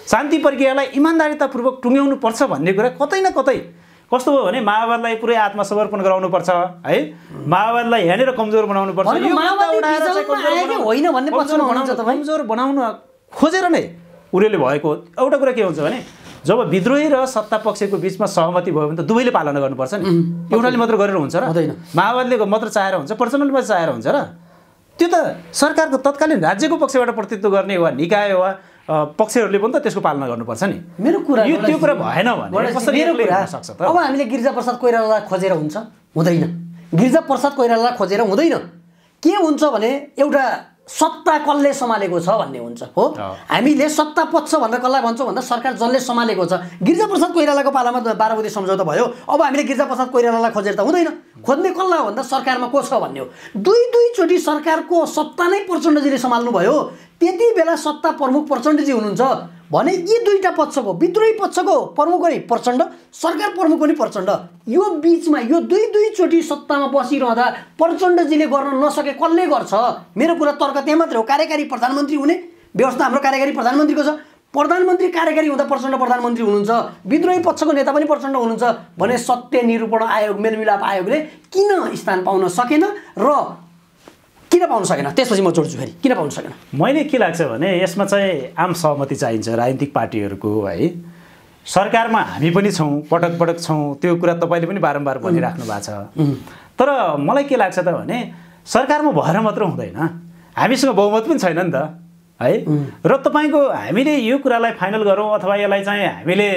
शान्ति प्रक्रियालाई इमान्दारितापूर्वक टुङ्ग्याउनु पर्छ भन्ने कुरा कतै न कतै कस्तो हो भने माओवादीलाई पुरै आत्मसमर्पण गराउनुपर्छ है, माओवादीलाई यहाँनिर कमजोर बनाउनुपर्छ, कमजोर बनाउन खोजेर नै उनीहरूले भएको एउटा कुरा के हुन्छ भने जब विद्रोही र सत्ता पक्षको बिचमा सहमति भयो भने त दुवैले पालना गर्नुपर्छ नि। एउटाले मात्र गरेर हुन्छ र? माओवादीले मात्र चाहेर हुन्छ, प्रचण्डले मात्र चाहेर हुन्छ र? त्यो त सरकारको तत्कालीन राज्यको पक्षबाट प्रतिनिधित्व गर्ने वा निकाय वा पक्षहरूले पनि त त्यसको पालना गर्नुपर्छ नि। मेरो कुरा त्यो कुरा भएन भने कसरी हुन सक्छ त? अब हामीले गिरिजाप्रसाद कोइरालालाई खोजेर हुन्छ? हुँदैन। गिरिजाप्रसाद कोइरालालाई खोजेर हुँदैन। के हुन्छ भने एउटा सत्ता कसले सम्हालेको छ भन्ने हुन्छ हो। हामीले सत्ता पक्ष भनेर कसलाई भन्छौँ भन्दा सरकार जसले सम्हालेको छ। गिरिजाप्रसाद कोइरालाको पालामा 12 बुँदे सम्झौता भयो, अब हामीले गिरिजाप्रसाद कोइरालालाई खोजेर त हुँदैन। खोज्ने कसलाई हो भन्दा सरकारमा को छ भन्ने हो। दुईचोटि सरकारको सत्ता नै प्रचण्डजीले सम्हाल्नु भयो। त्यति बेला सत्ता प्रमुख प्रचण्डजी हुनुहुन्छ भने यी दुईटा पक्षको, विद्रोही पक्षको प्रमुख पनि प्रचण्ड, सरकार प्रमुख पनि प्रचण्ड, यो बिचमा यो दुईचोटि सत्तामा बसिरहँदा प्रचण्डजीले गर्न नसके कसले गर्छ? मेरो कुरा तर्क त्यहाँ मात्रै हो। कार्यकारी प्रधानमन्त्री हुने व्यवस्था हाम्रो कार्यकारी प्रधानमन्त्रीको छ। प्रधानमन्त्री कार्यकारी हुँदा प्रचण्ड प्रधानमन्त्री हुनुहुन्छ, विद्रोही पक्षको नेता पनि प्रचण्ड हुनुहुन्छ भने सत्य निरूपण आयोग, मेलमिलाप आयोगले किन स्थान पाउन सकेन र किन पाउन सकेन? त्यसपछि म जोड्छु फेरि, किन पाउन सकेन? मैले के लाग्छ भने यसमा चाहिँ आम सहमति चाहिन्छ राजनीतिक पार्टीहरूको है। सरकारमा हामी पनि छौँ, पटक पटक छौँ, त्यो कुरा तपाईँले पनि बारम्बार भनिराख्नु भएको छ। तर मलाई के लाग्छ त भने सरकारमा भएर मात्र हुँदैन, हामीसँग बहुमत पनि छैन नि त है। र तपाईँको हामीले यो कुरालाई फाइनल गरौँ अथवा यसलाई चाहिँ हामीले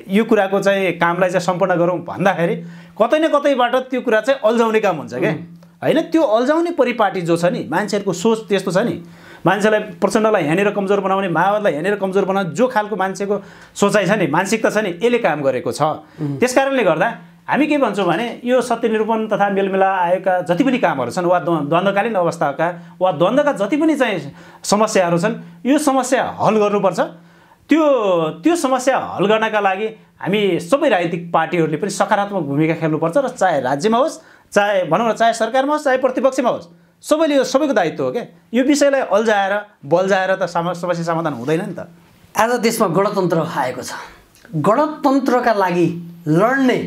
यो कुराको चाहिँ कामलाई चाहिँ सम्पन्न गरौँ भन्दाखेरि कतै न कतैबाट त्यो कुरा चाहिँ अल्झाउने काम हुन्छ क्या होइन। त्यो अल्झाउने परिपाटी जो छ नि, मान्छेहरूको सोच त्यस्तो छ नि, मान्छेलाई प्रचण्डलाई यहाँनिर कमजोर बनाउने, माओवादीलाई यहाँनिर कमजोर बनाउने जो खालको मान्छेको सोचाइ छ नि, मानसिकता छ नि, यसले काम गरेको छ। त्यस कारणले गर्दा हामी के भन्छौँ भने यो सत्य निरूपण तथा मेलमिला आयोगका जति पनि कामहरू छन् वा द्वन्द्वकालीन अवस्थाका वा द्वन्द्वका जति पनि चाहिँ समस्याहरू छन् यो समस्या हल गर्नुपर्छ। त्यो समस्या हल गर्नका लागि हामी सबै राजनीतिक पार्टीहरूले पनि सकारात्मक भूमिका खेल्नुपर्छ र चाहे राज्यमा होस्, चाहे भनौँ न चाहे सरकारमा होस्, चाहे प्रतिपक्षमा होस्, सबैले यो सबैको दायित्व हो क्या। यो विषयलाई अल्झाएर बल्झाएर त समस्या समाधान हुँदैन नि त। आज देशमा गणतन्त्र आएको छ। गणतन्त्रका लागि लड्ने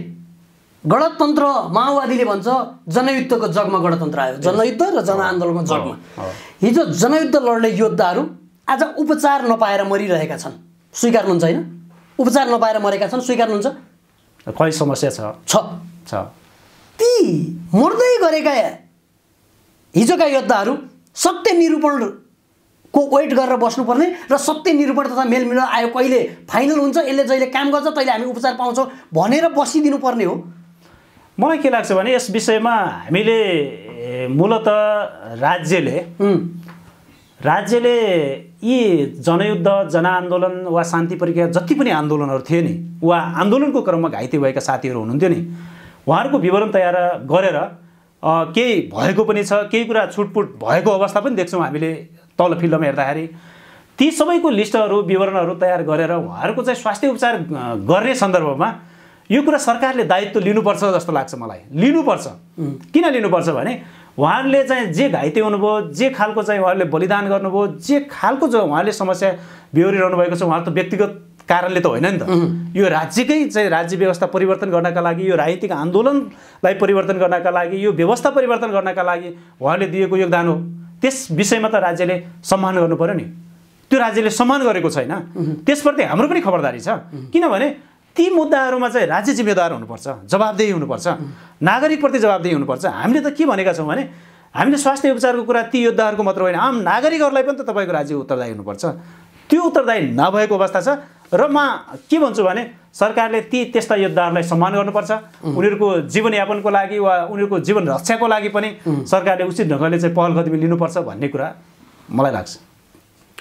गणतन्त्र माओवादीले भन्छ जनयुद्धको जगमा गणतन्त्र आयो, जनयुद्ध र जनआन्दोलनको जगमा। हिजो जनयुद्ध लड्ने योद्धाहरू आज उपचार नपाएर मरिरहेका छन्, स्वीकार्नुहुन्छ होइन? उपचार नपाएर मरेका छन्, स्वीकार्नुहुन्छ? खै समस्या छ। ती मर्दै गरेका हिजोका योद्धाहरू सत्य निरूपणको वेट गरेर बस्नुपर्ने र सत्य निरूपण तथा मेलमिलाप आयोग कहिले फाइनल हुन्छ, यसले जहिले काम गर्छ तहिले हामी उपचार पाउँछौँ भनेर बसिदिनु पर्ने हो। मलाई के लाग्छ भने यस विषयमा हामीले मूलत राज्यले यी जनयुद्ध, जनआन्दोलन वा शान्ति प्रक्रिया जति पनि आन्दोलनहरू थिए नि वा आन्दोलनको क्रममा घाइते भएका साथीहरू हुनुहुन्थ्यो नि, उहाँहरूको विवरण तयार गरेर केही भएको पनि छ, केही कुरा छुटपुट भएको अवस्था पनि देख्छौँ हामीले तल फिल्डमा हेर्दाखेरि। ती सबैको लिस्टहरू विवरणहरू तयार गरेर उहाँहरूको चाहिँ स्वास्थ्य उपचार गर्ने सन्दर्भमा यो कुरा सरकारले दायित्व लिनुपर्छ जस्तो लाग्छ मलाई। लिनुपर्छ। किन लिनुपर्छ भने उहाँहरूले चाहिँ जे घाइते हुनुभयो, जे खालको चाहिँ उहाँहरूले बलिदान गर्नुभयो, जे खालको जो उहाँले समस्या बेहोरिरहनु भएको छ, उहाँहरू त व्यक्तिगत कारणले त होइन नि त। यो राज्यकै चाहिँ राज्य व्यवस्था परिवर्तन गर्नका लागि, यो राजनीतिक आन्दोलनलाई परिवर्तन गर्नका लागि, यो व्यवस्था परिवर्तन गर्नका लागि उहाँले दिएको योगदान हो। त्यस विषयमा त राज्यले सम्मान गर्नु पर्यो नि। त्यो राज्यले सम्मान गरेको छैन, त्यसप्रति हाम्रो पनि खबरदारी छ। किनभने ती मुद्दाहरूमा चाहिँ राज्य जिम्मेदार हुनुपर्छ, जवाबदेही हुनुपर्छ, नागरिकप्रति जवाबदेही हुनुपर्छ। हामीले त के भनेका छौँ भने हामीले स्वास्थ्य उपचारको कुरा ती योद्धाहरूको मात्र होइन, आम नागरिकहरूलाई पनि त तपाईँको राज्य उत्तरदायी हुनुपर्छ। त्यो उत्तरदायी नभएको अवस्था छ र म के भन्छु भने सरकारले त्यस्ता योद्धाहरूलाई सम्मान गर्नुपर्छ। उनीहरूको जीवनयापनको लागि वा उनीहरूको जीवन रक्षाको लागि पनि सरकारले उचित ढङ्गले चाहिँ पहल कदमी लिनुपर्छ भन्ने कुरा मलाई लाग्छ।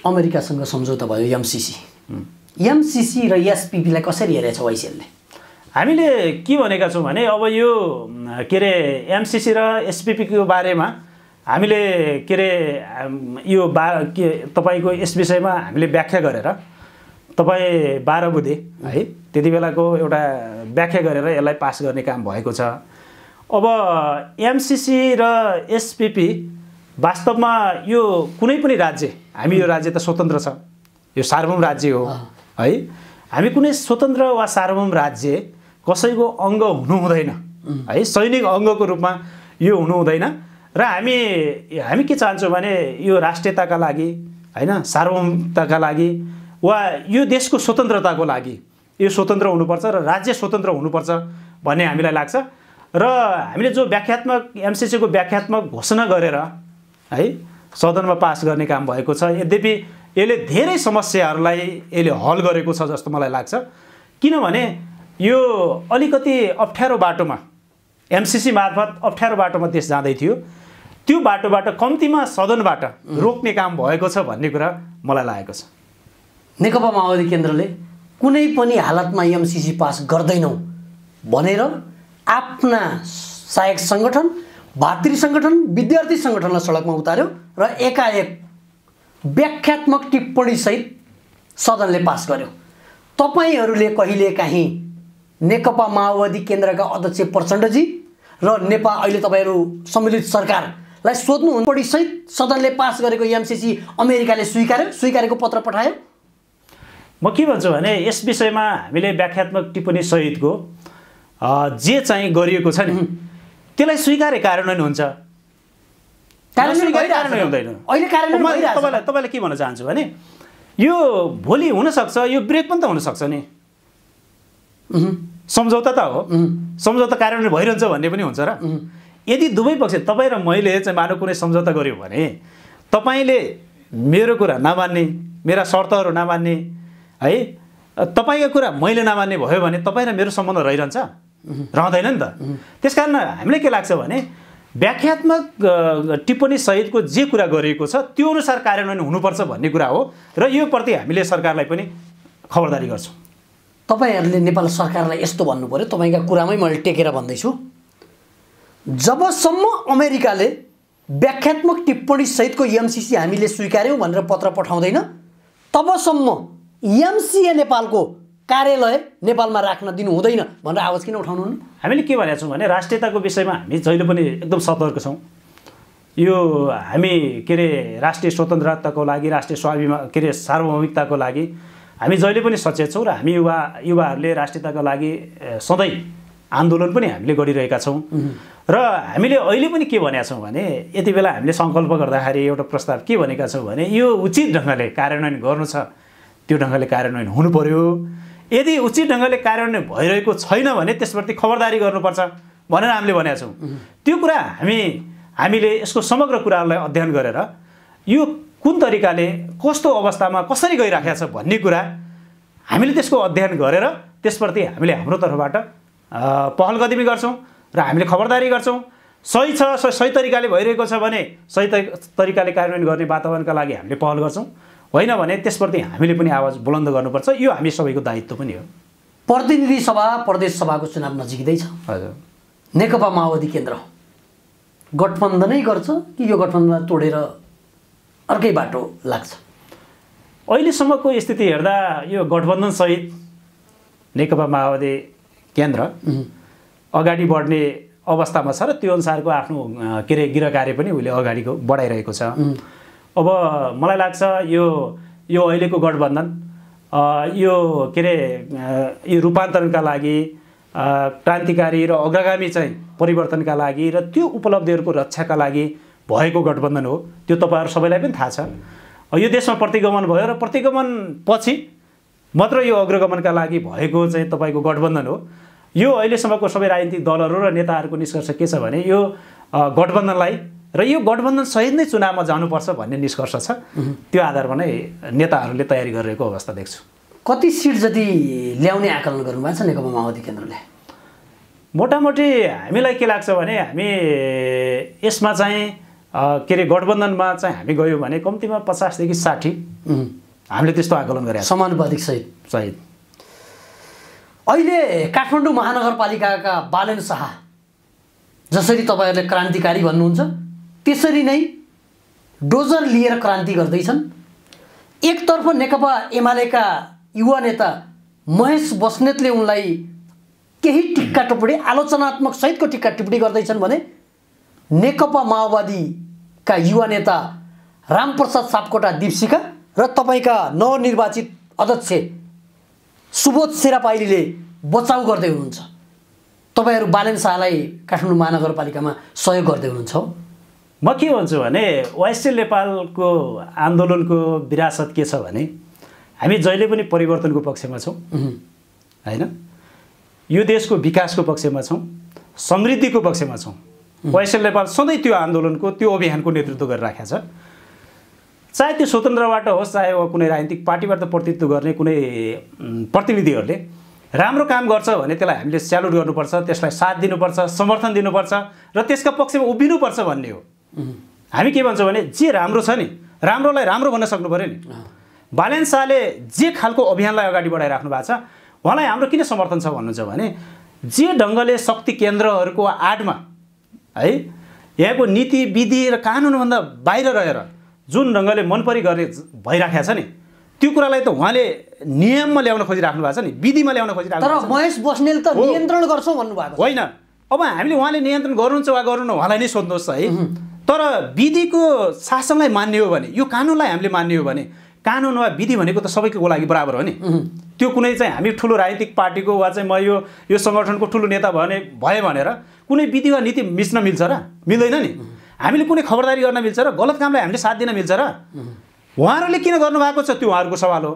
अमेरिकासँग सम्झौता भयो एमसिसी र एसपिपीलाई कसरी हेरेको छ वाइसिएलले? हामीले के भनेका छौँ भने अब यो के अरे एमसिसी र एसपिपीको बारेमा हामीले के अरे यो तपाईँको यस विषयमा हामीले व्याख्या गरेर तपाईँ 12 बुधे है त्यति बेलाको एउटा व्याख्या गरेर यसलाई पास गर्ने काम भएको छ। अब एमसिसी र एसपिपी वास्तवमा यो कुनै पनि राज्य, हामी यो राज्य त स्वतन्त्र छ, यो सार्वभौम राज्य हो है। हामी कुनै स्वतन्त्र वा सार्वभौम राज्य कसैको अङ्ग हुनु हुँदैन है, सैनिक अङ्गको रूपमा यो हुनु हुँदैन। र हामी के चाहन्छौँ भने यो राष्ट्रियताका लागि होइन, सार्वभौमताका लागि वा यो देशको स्वतन्त्रताको लागि यो स्वतन्त्र हुनुपर्छ र राज्य स्वतन्त्र हुनुपर्छ भन्ने हामीलाई लाग्छ। र हामीले जो व्याख्यात्मक एमसिसीको व्याख्यात्मक घोषणा गरेर है सदनमा पास गर्ने काम भएको छ। यद्यपि यसले धेरै समस्याहरूलाई यसले हल गरेको छ जस्तो मलाई लाग्छ। किनभने यो अलिकति अप्ठ्यारो बाटोमा एमसिसी मार्फत अप्ठ्यारो बाटोमा देश जाँदै थियो, त्यो बाटोबाट कम्तीमा सदनबाट रोक्ने काम भएको छ भन्ने कुरा मलाई लागेको छ। नेकपा माओवादी केन्द्रले कुनै पनि हालतमा एमसिसी पास गर्दैनौँ भनेर आफ्ना सहायक सङ्गठन, भातृ सङ्गठन, विद्यार्थी सङ्गठनलाई सडकमा उतार्यो र एकाएक व्याख्यात्मक टिप्पणीसहित सदनले पास गर्यो। तपाईँहरूले कहिलेकाहीँ नेकपा माओवादी केन्द्रका अध्यक्ष प्रचण्डजी र अहिले तपाईँहरू सम्मिलित सरकारलाई सोध्नु टिप्पणीसहित सदनले पास गरेको एमसिसी अमेरिकाले स्वीकारेको पत्र पठायो? म के भन्छु भने यस विषयमा हामीले व्याख्यात्मक टिप्पणी सहितको जे चाहिँ गरिएको छ नि त्यसलाई स्वीकारे कार्यान्वयन हुन्छ, कार्यान्वयन हुँदैन। तपाईँलाई के भन्न चाहन्छु भने यो भोलि हुनसक्छ, यो ब्रेक पनि त हुनसक्छ नि। सम्झौता त हो, सम्झौता कार्यान्वयन भइरहन्छ भन्ने पनि हुन्छ र। यदि दुवै पक्ष तपाईँ र मैले चाहिँ मानव कुनै सम्झौता गऱ्यो भने तपाईँले मेरो कुरा नमान्ने, मेरा शर्तहरू नमान्ने है, तपाईँको कुरा मैले नमान्ने भयो भने तपाईँ र मेरो सम्बन्ध रहिरहन्छ? रहँदैन नि त। त्यसकारण हामीलाई के लाग्छ भने व्याख्यात्मक टिप्पणी सहितको जे कुरा गरिएको छ त्यो अनुसार कार्यान्वयन हुनुपर्छ भन्ने कुरा हो र यो प्रति हामीले सरकारलाई पनि खबरदारी गर्छौँ। तपाईहरुले नेपाल सरकारलाई यस्तो भन्नु पर्यो, तपाईका कुरामै मैले टेकेर भन्दैछु, जबसम्म अमेरिकाले व्याख्यात्मक टिप्पणी सहितको एमसीसी हामीले स्वीकार्यौं भनेर पत्र पठाउँदैन, तबसम्म एमसीए नेपालको कार्यालय नेपालमा राख्न दिनु हुँदैन भनेर आवाज किन उठाउनुहुन्न? हामीले के भनेका छौं भने राष्ट्रियताको विषयमा हामी जहिले पनि एकदम सतर्क छौं। यो हामी के रे राष्ट्रिय स्वतन्त्रताको लागि, राष्ट्रिय स्वाभिमान के रे सार्वभौमिकताको लागि हामी जहिले पनि सचेत छौं र हामी युवाहरूले राष्ट्रियताका लागि सधैँ आन्दोलन पनि हामीले गरिरहेका छौं। र हामीले अहिले पनि के भनेका छौं भने यति बेला हामीले संकल्प गर्दाखेरि एउटा प्रस्ताव के भनेका छौं भने यो उचित ढंगले कार्यान्वयन गर्नु छ, त्यो ढंगले कार्यान्वयन हुनु पर्यो। यदि उचित ढंगले कार्यान्वयन भइरहेको छैन भने त्यसप्रति खबरदारी गर्नुपर्छ भनेर हामीले भनेका छौं। त्यो कुरा हामीले यसको समग्र कुराहरूलाई अध्ययन गरेर यो कुन तरिकाले कस्तो अवस्थामा कसरी गइराखेको छ भन्ने कुरा हामीले त्यसको अध्ययन गरेर त्यसप्रति हामीले हाम्रो तर्फबाट पहल कदमी गर्छौं र हामीले खबरदारी गर्छौं। सही छ, सही तरिकाले भइरहेको छ भने सही तरिकाले कार्यान्वयन गर्ने वातावरणका लागि हामीले पहल गर्छौं, होइन भने त्यसप्रति हामीले पनि आवाज बुलन्द गर्नुपर्छ। यो हामी सबैको दायित्व पनि हो। प्रतिनिधि सभा प्रदेश सभाको चुनाव नजिकै छ। हजुर, नेकपा माओवादी केन्द्र गठबन्धनै गर्छ कि यो गठबन्धन तोडेर अर्कै बाटो लाग्छ? अहिलेसम्मको स्थिति हेर्दा यो गठबन्धन सहित नेकपा माओवादी केन्द्र अगाडि बढ्ने अवस्थामा छ र त्यो अनुसारको आफ्नो के रे गृह कार्य पनि उले अगाडि बढाइरहेको छ। अब मलाई लाग्छ यो अहिलेको गठबन्धन यो के रे यो रूपान्तरणका लागि, क्रान्तिकारी र अग्रगामी चाहिँ परिवर्तनका लागि र त्यो उपलब्धिहरूको रक्षाका लागि भएको गठबन्धन हो। त्यो तपाईहरु सबैलाई पनि थाहा छ। यो देशमा प्रतिगमन भयो र प्रतिगमन पछि मात्र यो अग्रगमनका लागि भएको चाहिँ तपाईको गठबन्धन हो। यो अहिलेसम्मको सबै राजनीतिक दलहरू र नेताहरूको निष्कर्ष के छ भने यो गठबन्धनलाई र यो गठबन्धन सहित नै चुनावमा जानुपर्छ भन्ने निष्कर्ष छ। त्यो आधारमा नै नेताहरूले तयारी गरिरहेको अवस्था देख्छु। कति सिट जति ल्याउने आकलन गर्नुभएको छ नेकपा माओवादी केन्द्रले? मोटामोटी हामीलाई के लाग्छ भने हामी यसमा चाहिँ के रे गठबन्धनमा चाहिँ हामी गयौँ भने कम्तीमा 50 देखि 60 हामीले त्यस्तो आकलन गरेका छौँ समानुपातिक सहित। अहिले काठमाडौँ महानगरपालिकाका बालेन शाह जसरी तपाईहरुले क्रान्तिकारी भन्नुहुन्छ त्यसरी नै डोजर लिएर क्रान्ति गर्दैछन्। एकतर्फ नेकपा एमालेका युवा नेता महेश बस्नेतले उनलाई केही टिक्का टिप्पणी आलोचनात्मक सहितको टिक्का टिप्पणी गर्दैछन् भने नेकपा माओवादीका युवा नेता रामप्रसाद सापकोटा दीपशिखा र तपाईका नवनिर्वाचित अध्यक्ष सुबोध शेरापाइलीले बचाउ गर्दै हुनुहुन्छ। तपाईहरु बालेन शाहलाई काठमाडौँ महानगरपालिकामा सहयोग गर्दै हुनुहुन्छ। म के भन्छु भने वाइएसएल नेपालको आन्दोलनको विरासत के छ भने हामी जहिले पनि परिवर्तनको पक्षमा छौं, हैन? यो देशको विकासको पक्षमा छौं, समृद्धिको पक्षमा छौं। वाइएसएल नेपाल सधैँ त्यो आन्दोलनको त्यो अभियानको नेतृत्व गरिराखेको छ। चाहे त्यो स्वतन्त्रबाट होस् चाहे कुनै राजनीतिक पार्टीबाट प्रतिनिधित्व गर्ने कुनै प्रतिनिधिहरूले राम्रो काम गर्छ भने त्यसलाई हामीले स्यालुट गर्नुपर्छ, त्यसलाई साथ दिनुपर्छ, समर्थन दिनुपर्छ र त्यसका पक्षमा उभिनुपर्छ भन्ने हो। हामी के भन्छौँ भने जे राम्रो छ नि राम्रोलाई राम्रो भन्न सक्नु पर्यो नि। बालेन शाहले जे खालको अभियानलाई अगाडि बढाइराख्नु भएको छ उहाँलाई हाम्रो किन समर्थन छ भन्नुहुन्छ भने जे ढङ्गले शक्ति केन्द्रहरूको आडमा है यहाँको नीति विधि र कानुनभन्दा बाहिर रहेर जुन ढङ्गले मनपरी गर्ने भइराखेको छ नि त्यो कुरालाई त उहाँले नियममा ल्याउन खोजिराख्नु भएको छ नि, विधिमा ल्याउन खोजिराख्नु भएको छ। तर महेश बस्नेल त नियन्त्रण गर्छौं भन्नुभएको छ। होइन, अब हामीले उहाँले नियन्त्रण गर्नुहुन्छ वा गर्नुहुन्न उहाँलाई नै सोध्नुहोस् है। तर विधिको शासनलाई मान्ने हो भने, यो कानुनलाई हामीले मान्ने हो भने, कानुन वा विधि भनेको त सबैको लागि बराबर हो नि। त्यो कुनै चाहिँ हामी ठुलो राजनीतिक पार्टीको वा चाहिँ म यो सङ्गठनको ठुलो नेता भए भनेर कुनै विधि वा नीति मिच्न मिल्छ र? मिल्दैन नि। हामीले कुनै खबरदारी गर्न मिल्छ र? गलत कामलाई हामीले साथ दिन मिल्छ र? उहाँहरूले किन गर्नुभएको छ त्यो उहाँहरूको सवाल हो।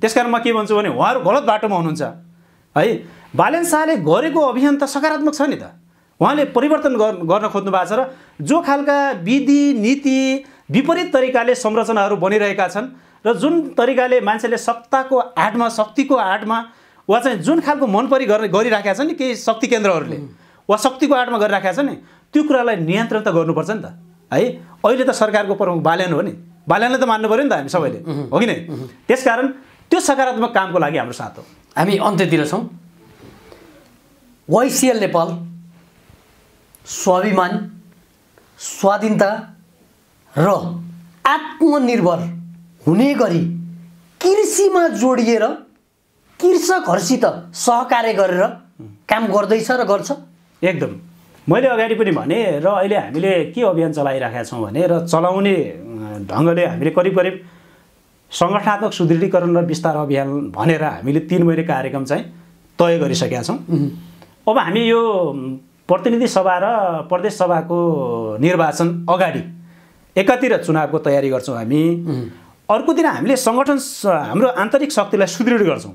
त्यसकारण म के भन्छु भने उहाँहरू गलत बाटोमा हुनुहुन्छ है। बालेन शाहले गरेको अभियान त सकारात्मक छ नि त। उहाँले परिवर्तन गर्न खोज्नु भएको छ र जो खालका विधि नीति विपरीत तरिकाले संरचनाहरू बनिरहेका छन् र जुन तरिकाले मान्छेले सत्ताको आडमा शक्तिको आडमा वा चाहिँ जुन खालको मनपरी गरिराखेका छन् नि केही शक्ति केन्द्रहरूले वा शक्तिको आडमा गरिराखेका छन् नि त्यो कुरालाई नियन्त्रण त गर्नुपर्छ नि त है। अहिले त सरकारको प्रमुख बालेन हो नि, बालेनले त मान्नु पर्यो नि त हामी सबैले, हो कि नै? त्यसकारण त्यो सकारात्मक कामको लागि हाम्रो साथ हो। हामी अन्त्यतिर छौँ। वाइसिएल नेपाल स्वाभिमान, स्वाधीनता र आत्मनिर्भर हुने गरी कृषिमा जोडिएर कृषकहरूसित सहकार्य गरेर काम गर्दैछ र गर्छ। एकदम मैले अगाडि पनि भने र अहिले हामीले के अभियान चलाइरहेका छौँ भने र चलाउने ढङ्गले हामीले करिब करिब सङ्गठनात्मक सुदृढीकरण र विस्तार अभियान भनेर हामीले 3 महिने कार्यक्रम चाहिँ तय गरिसकेका छौँ। अब हामी यो प्रतिनिधि सभा र प्रदेश सभाको निर्वाचन अगाडि एकातिर चुनावको तयारी गर्छौँ हामी, अर्कोतिर हामीले सङ्गठन हाम्रो आन्तरिक शक्तिलाई सुदृढ गर्छौँ।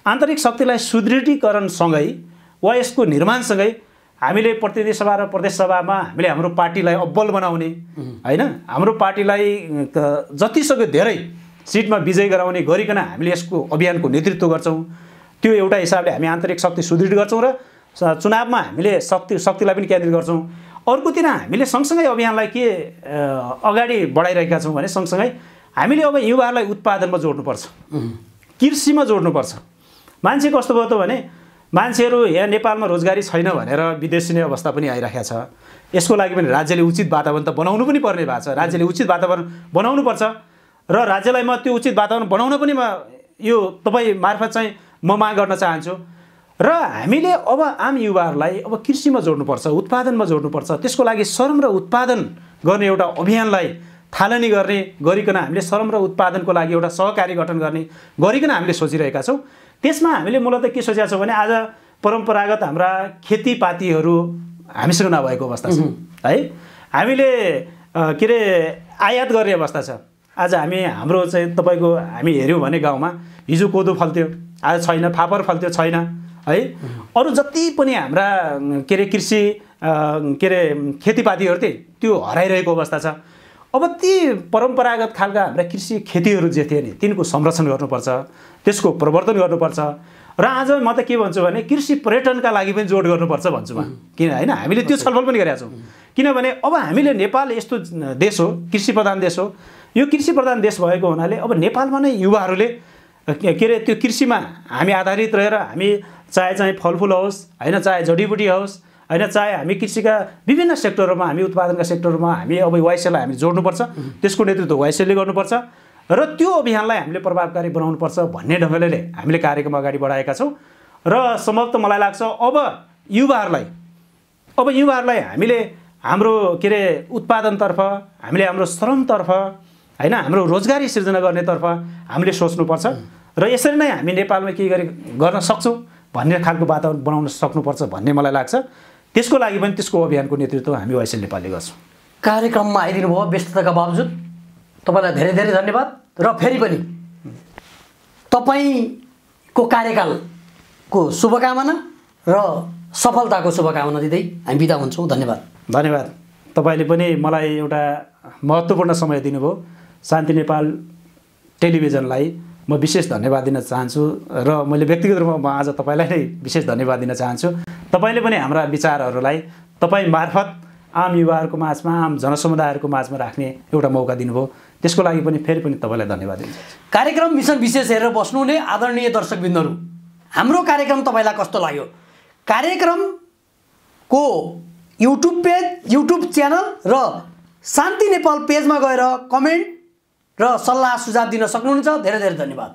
आन्तरिक शक्तिलाई सुदृढीकरणसँगै वा यसको निर्माणसँगै हामीले प्रतिनिधि सभा र प्रदेश सभामा हामीले हाम्रो पार्टीलाई अब्बल बनाउने हैन, हाम्रो पार्टीलाई जतिसक्दो धेरै सिटमा विजय गराउने गरिकन हामीले यसको अभियानको नेतृत्व गर्छौँ। त्यो एउटा हिसाबले हामी आन्तरिक शक्ति सुदृढ गर्छौँ र चुनावमा हामीले शक्तिलाई पनि केन्द्रित गर्छौँ। अर्कोतिर हामीले सँगसँगै अभियानलाई के अगाडि बढाइरहेका छौँ भने सँगसँगै हामीले अब युवाहरूलाई उत्पादनमा जोड्नुपर्छ, कृषिमा जोड्नुपर्छ। मान्छे कस्तो भयो त भने मान्छेहरू यहाँ नेपालमा रोजगारी छैन भनेर विदेश जाने अवस्था पनि आइरहेको छ। यसको लागि पनि राज्यले उचित वातावरण त बनाउनु पनि पर्ने भएको छ। राज्यले उचित वातावरण बनाउनुपर्छ र राज्यलाई म त्यो उचित वातावरण बनाउन पनि यो तपाईँ मार्फत चाहिँ म माग गर्न चाहन्छु। र हामीले अब आम युवाहरूलाई अब कृषिमा जोड्नुपर्छ, उत्पादनमा जोड्नुपर्छ। त्यसको लागि श्रम र उत्पादन गर्ने एउटा अभियानलाई थालनी गरिकन हामीले श्रम र उत्पादनको लागि एउटा सहकारी गठन गरिकन हामीले सोचिरहेका छौँ। त्यसमा हामीले मूलतः के सोचेका छौँ भने आज परम्परागत हाम्रा खेतीपातीहरू हामीसँग नभएको अवस्था छ है। हामीले के अरे आयात गर्ने अवस्था छ। आज हाम्रो चाहिँ तपाईँको हामी हेऱ्यौँ भने गाउँमा हिजो कोदो फल्थ्यो, आज छैन, फापर फल्थ्यो, छैन है। अरू जति पनि हाम्रा के अरे कृषि के अरे खेतीपातीहरू थिए त्यो हराइरहेको अवस्था छ। अब ती परम्परागत खालका हाम्रा कृषि खेतीहरू जे थिए नि तिनको संरक्षण गर्नुपर्छ, त्यसको प्रवर्धन गर्नुपर्छ। र आज म त के भन्छु भने कृषि पर्यटनका लागि पनि जोड गर्नुपर्छ भन्छु म। किन होइन, हामीले त्यो छलफल पनि गरेका छौँ। किनभने अब हामीले नेपाल यस्तो देश हो, कृषि प्रधान देश हो। यो कृषि प्रधान देश भएको हुनाले अब नेपालमा नै युवाहरूले के अरे त्यो कृषिमा हामी आधारित रहेर हामी चाहे फलफुल होस् होइन, चाहे जडीबुटी होस् होइन, चाहे हामी कृषिका विभिन्न सेक्टरमा हामी उत्पादनका सेक्टरमा हामी अब वाइसिएललाई हामी जोड्नुपर्छ। त्यसको नेतृत्व वाइसिएलले गर्नुपर्छ र त्यो अभियानलाई हामीले प्रभावकारी बनाउनुपर्छ भन्ने ढङ्गले हामीले कार्यक्रम अगाडि बढाएका छौँ। र सम्भवतः मलाई लाग्छ अब युवाहरूलाई हामीले हाम्रो के अरे उत्पादनतर्फ, हामीले हाम्रो श्रमतर्फ होइन, हाम्रो रोजगारी सिर्जना गर्नेतर्फ हामीले सोच्नुपर्छ र यसरी नै हामी नेपालमा के गर्न सक्छौँ भन्ने खालको वातावरण बनाउन सक्नुपर्छ भन्ने मलाई लाग्छ। त्यसको लागि पनि त्यसको अभियानको नेतृत्व हामी वाइसिएल नेपालले गर्छौँ। कार्यक्रममा आइदिनु भयो व्यस्तताका बावजुद तपाईँलाई धेरै धेरै धन्यवाद। र फेरि पनि तपाईँको कार्यकालको शुभकामना र सफलताको शुभकामना दिँदै हामी बिदा हुन्छौँ। धन्यवाद। धन्यवाद। तपाईँले पनि मलाई एउटा महत्त्वपूर्ण समय दिनुभयो। शान्ति नेपाल टेलिभिजनलाई म विशेष धन्यवाद दिन चाहन्छु र मैले व्यक्तिगत रूपमा आज तपाईँलाई नै विशेष धन्यवाद दिन चाहन्छु। तपाईँले पनि हाम्रा विचारहरूलाई तपाईँ मार्फत आम युवाहरूको माझमा, आम जनसमुदायहरूको माझमा राख्ने एउटा मौका दिनुभयो। त्यसको लागि पनि फेरि पनि तपाईँलाई धन्यवाद दिन चाहन्छु। कार्यक्रम मिसन विशेष हेरेर बस्नुहुने आदरणीय दर्शकबिन्दुहरू, हाम्रो कार्यक्रम तपाईँलाई कस्तो लाग्यो? कार्यक्रमको युट्युब पेज, युट्युब च्यानल र शान्ति नेपाल पेजमा गएर कमेन्ट र सल्लाह सुझाव दिन सक्नुहुन्छ। धेरै धेरै धन्यवाद।